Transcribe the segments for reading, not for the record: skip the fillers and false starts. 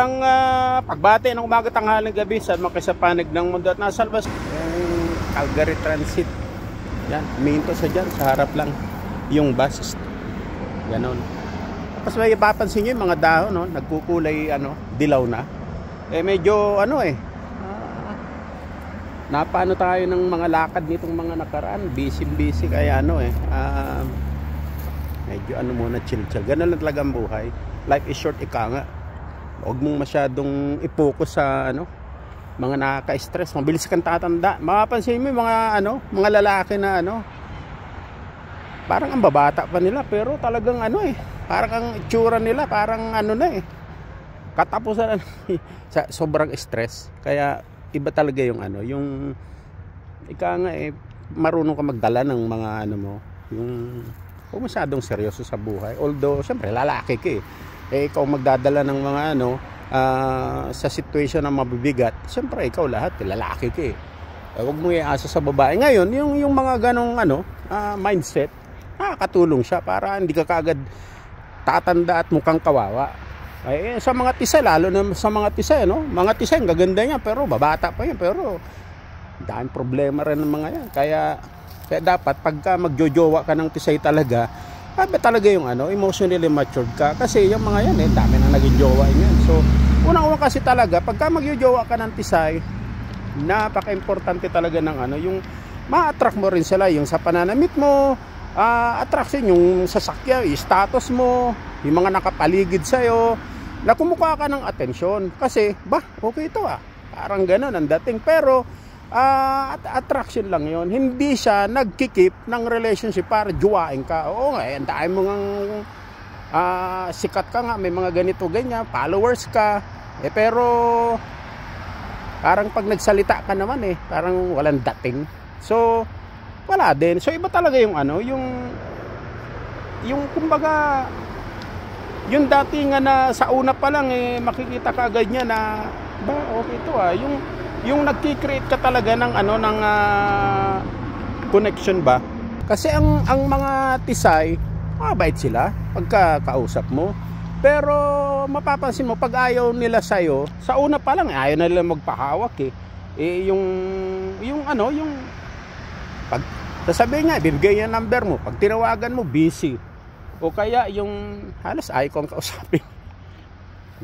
Ang pagbati ng umaga, tanghaling gabi sa mga kasapanig ng mundo at nasa labas yung Calgary Transit. Yan, huminto sa dyan, sa harap lang yung bus. Ganon. Tapos may papansin nyo yung mga dahon, no? Nagkukulay, dilaw na. Medyo, napano tayo ng mga lakad nitong mga nakaraan. Busy, kaya medyo muna, chill. Ganon lang talaga ang buhay. Life is short, ika nga. Huwag mong masyadong i-focus sa mga nakaka-stress. Mabilis kang tatanda. Mapapansin mo yung mga lalaki na parang ang babata pa nila, pero talagang parang ang itsura nila parang katapusan sa sobrang stress. Kaya iba talaga yung yung ika nga marunong ka magdala ng mga yung kung masyadong seryoso sa buhay. Although syempre lalaki ka ikaw magdadala ng mga sa situation na mabibigat, siyempre ikaw lahat lalaki ka huwag mo iasa sa babae. Ngayon yung mga ganong mindset, katulong siya para hindi ka kaagad tatanda at mukhang kawawa. Sa mga tisa, lalo na sa mga tisa, mga tisa yung gaganda niya pero babata pa yan, pero dahil problema rin ng mga yan. Kaya dapat pagka magjojowa ka ng tisay talaga, talaga yung emotionally matured ka, kasi yung mga yan dami na naging jowa yan. So unang-una kasi talaga pagka magjojowa ka ng tisay, napaka-importante talaga ng yung ma-attract mo rin sila, yung sa pananamit mo, attraction, yung sasakyan, yung status mo, yung mga nakapaligid sa'yo, na kumukha ka ng atensyon. Kasi okay ito parang ganun ang dating, pero attraction lang yon. Hindi siya nagkikip ng relationship para juwain ka. Oo nga, dahil mo ngang sikat ka nga, may mga ganito ganyan, followers ka, pero parang pag nagsalita ka naman parang walang dating. So wala din. So iba talaga yung yung kumbaga yung dating na sa una pa lang makikita ka agad niya na okay ito yung nagki-create ka talaga ng ng connection ba? Kasi ang mga tisay, mabait sila pagkakausap mo. Pero mapapansin mo pag ayaw nila sa'yo, sa una pa lang ayaw na nila magpahawak yung pag sasabihin niya, bibigay niya number mo, pag tinawagan mo, busy. O kaya yung halos ayaw kong kausapin.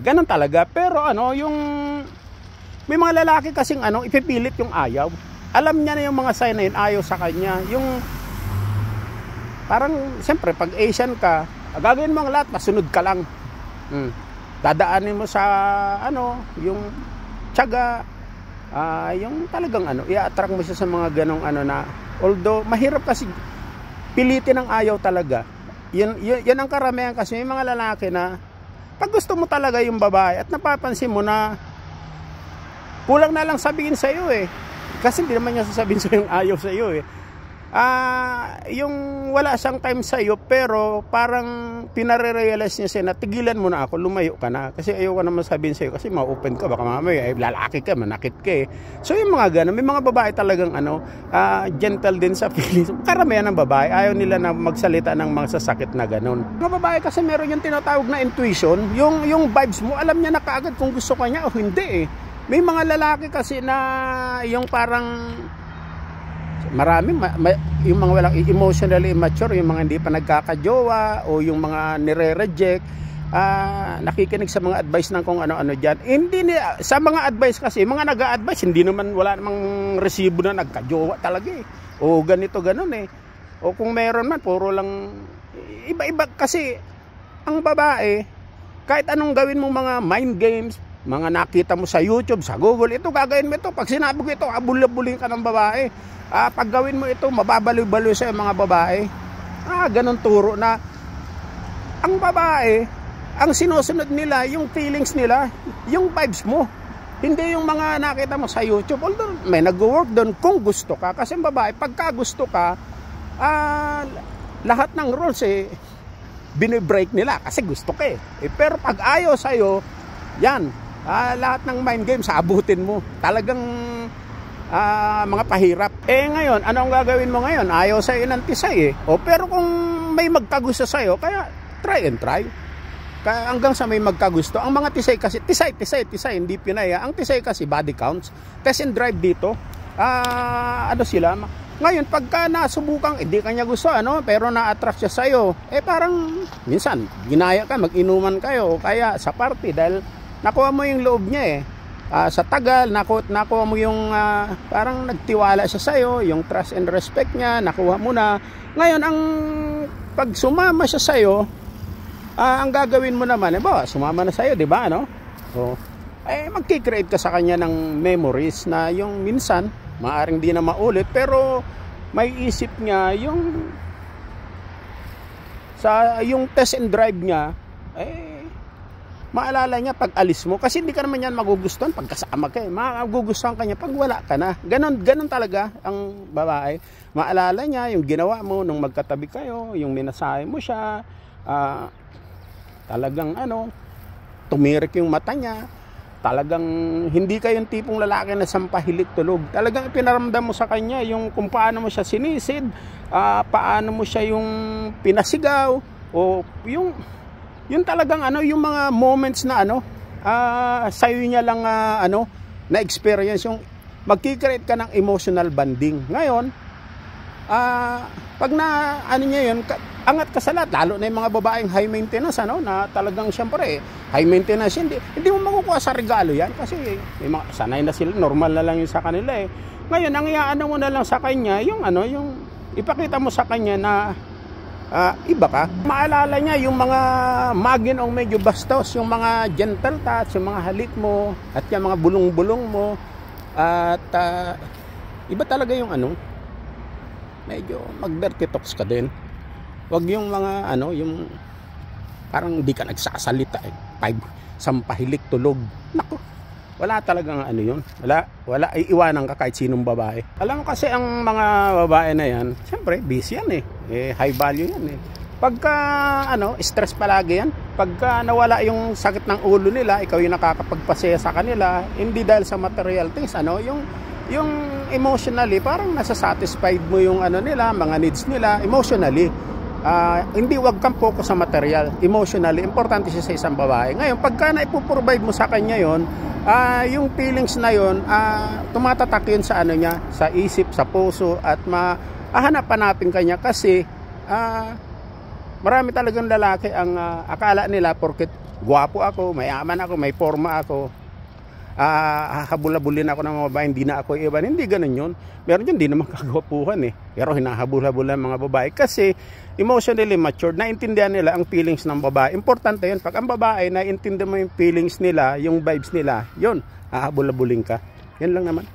Ganun talaga. Pero yung may mga lalaki kasing ipipilit yung ayaw. Alam niya na yung mga sign na yun, ayaw sa kanya. Yung parang siyempre pag Asian ka, gagawin mo ang lahat, masunod ka lang. Dadaanin mo sa yung tiyaga, yung talagang i-attract mo siya sa mga ganong na, although mahirap kasi pilitin ang ayaw talaga. Yan ang karamihan, kasi may mga lalaki na pag gusto mo talaga yung babae at napapansin mo na kulang na lang sabihin sa iyo kasi hindi naman niya sasabihin sa yung ayaw sa iyo yung wala siyang time sa iyo, pero parang pinare-realize niya siya na tigilan mo na ako, lumayo ka na, kasi ayoko naman sabihin sa iyo kasi ma-open ka, baka mamaya lalaki ka, manakit ka So yung mga ganun, may mga babae talagang gentle din sa feelings. Karamihan ng babae ayaw nila na magsalita ng mga sasakit na ganun. Mga babae kasi meron yung tinatawag na intuition, yung vibes mo, alam niya na kaagad kung gusto ka niya o hindi May mga lalaki kasi na yung parang marami yung mga walang emotionally immature, yung mga hindi pa nagkakajowa o yung mga nire-reject, nakikinig sa mga advice ng kung ano-ano dyan. Hindi sa mga advice kasi, mga nag-a-advise, hindi naman, wala namang resibo na nagkajowa talaga o ganito ganon o kung meron man, puro lang iba-iba. Kasi ang babae, kahit anong gawin mong mga mind games, mga nakita mo sa YouTube, sa Google, ito gagawin mo ito, pag sinabi ko ito, abul-abulin ka ng babae. Pag gawin mo ito, mababaliw-baliw sa mga babae. Ganun turo na ang babae, ang sinusunod nila, yung feelings nila, yung vibes mo, hindi yung mga nakita mo sa YouTube. Although may nag-work doon kung gusto ka, kasi ang babae, pagka gusto ka, lahat ng rules binibreak nila kasi gusto ka pero pag ayaw sa'yo, yan, lahat ng mind games abutin mo, talagang mga pahirap. Ngayon, anong gagawin mo ngayon? Ayaw sa'yo ng tisay pero kung may magkagusto sa'yo, kaya try and try. hanggang sa may magkagusto. Ang mga tisay kasi, tisay, hindi Pinay. Ang tisay kasi body counts. Test and drive dito. Ano sila? Ngayon, pagka nasubukan, hindi kanya gusto, pero na-attract siya sa'yo, parang, minsan, ginaya ka, mag-inuman kayo, kaya sa party, dahil nakuha mo yung loob niya sa tagal, nakuha mo yung, parang nagtiwala siya sa'yo, yung trust and respect niya, nakuha mo na. Ngayon, pag sumama siya sa'yo, ang gagawin mo naman, sumama na sa'yo, di ba, So, magkikreate ka sa kanya ng memories na yung minsan, maaring di na maulit, pero may isip niya yung test and drive niya, maalala niya pag alis mo, kasi hindi ka naman yan magugustuhan pag kasama ka, magugustuhan ka niya pag wala ka na. Ganon talaga ang babae. Maalala niya yung ginawa mo nung magkatabi kayo, yung minasahe mo siya, talagang tumirik yung mata niya. Talagang hindi kayong tipong lalaki na sampahilik tulog. Talagang ipinaramdam mo sa kanya yung kung paano mo siya sinisid, paano mo siya yung pinasigaw, o yung talagang yung mga moments na sa'yo niya lang na experience, yung magkikreate ka ng emotional bonding. Ngayon, pag niya yun, angat ka sa lahat, lalo na yung mga babaeng high maintenance, na talagang siyempre, high maintenance, hindi mo makukuha sa regalo yan, kasi sanay na sila, normal na lang yun sa kanila Ngayon, ang iyaano mo na lang sa kanya, yung ipakita mo sa kanya na iba ka. Maalala niya yung mga maginong medyo bastos, yung mga gentle touch, yung mga halik mo, at yung mga bulong-bulong mo, at iba talaga yung medyo mag-dirty talks ka din. Wag yung mga yung parang hindi ka nagsasalita sampahilik tulog. Nako, wala talagang yun. Wala iiwanan ka kahit sinong babae. Alam mo kasi ang mga babae na yan, siyempre busy yan high value yan Pagka stress palagi yan. Pagka nawala yung sakit ng ulo nila, ikaw yung nakakapagpasaya sa kanila, hindi dahil sa material things, yung emotionally, parang nasa-satisfied mo yung nila, mga needs nila, emotionally. Hindi, wag kang focus sa material. Emotionally, importante siya sa isang babae. Ngayon, pagka na-provide mo sa kanya yon, yung feelings na yon, tumatatak yun sa niya, sa isip, sa puso, at hahanap-hanapin kanya kasi marami talagang lalaki ang akala nila porket gwapo ako, mayaman ako, may forma ako, hahabol-habulin ako ng mga babae, hindi na ako iwan. Hindi ganun yun. Meron yun, hindi naman kagwapuhan pero hinahabol-habulan mga babae kasi emotionally matured, naintindihan nila ang feelings ng babae. Importante yun. Pag ang babae, naintindihan mo yung feelings nila, yung vibes nila, yun, hahabol-habulin ka. Yan lang naman.